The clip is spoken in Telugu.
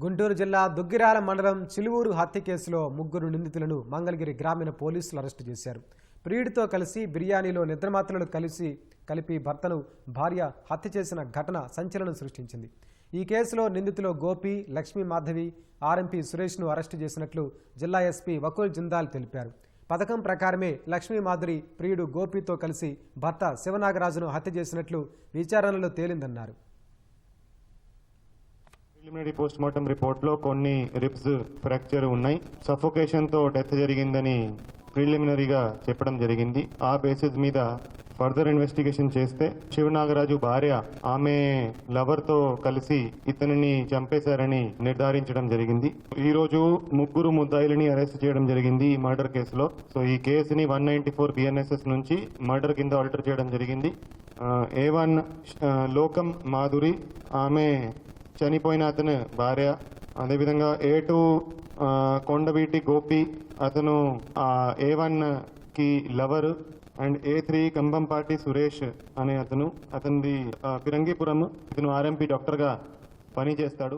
గుంటూరు జిల్లా దుగ్గిరాల మండలం చిలువూరు హత్య కేసులో ముగ్గురు నిందితులను మంగళగిరి గ్రామీణ పోలీసులు అరెస్టు చేశారు. ప్రియుడితో కలిసి బిర్యానీలో నిద్రమాత్రలు కలిపి భర్తను భార్య హత్య చేసిన ఘటన సంచలనం సృష్టించింది. ఈ కేసులో నిందితులు గోపి, లక్ష్మీ మాధవి, ఆర్ఎంపీ సురేష్ను అరెస్టు చేసినట్లు జిల్లా ఎస్పీ వకుల్ జిందాల్ తెలిపారు. పథకం ప్రకారమే లక్ష్మీ మాధురి ప్రియుడు గోపితో కలిసి భర్త శివనాగరాజును హత్య చేసినట్లు విచారణలో తేలిందన్నారు. ప్రిలిమినరీ పోస్ట్ మార్టం రిపోర్ట్లో కొన్ని రిబ్స్ ఫ్రాక్చర్ ఉన్నాయి. సఫోకేషన్ తో డెత్ జరిగిందని ప్రిలిమినరీగా చెప్పడం జరిగింది. ఆ బేసిస్ మీద ఫర్దర్ ఇన్వెస్టిగేషన్ చేస్తే శివనాగరాజు భార్య ఆమె లవర్ తో కలిసి ఇతనిని చంపేశారని నిర్ధారించడం జరిగింది. ఈ రోజు ముగ్గురు ముద్దాయిలని అరెస్ట్ చేయడం జరిగింది ఈ మర్డర్ కేసులో. సో ఈ కేసుని 194 BNSS నుంచి మర్డర్ కింద ఆల్టర్ చేయడం జరిగింది. A1 లోకం మాధురి, ఆమె చనిపోయిన అతను భార్య. అదేవిధంగా A2 కొండవీటి గోపి, అతను A1 కి lover. And A3 Kambampati Suresh అనే అతనిది ఫిరంగిపురం, ఇతను RMP డాక్టర్గా పనిచేస్తాడు.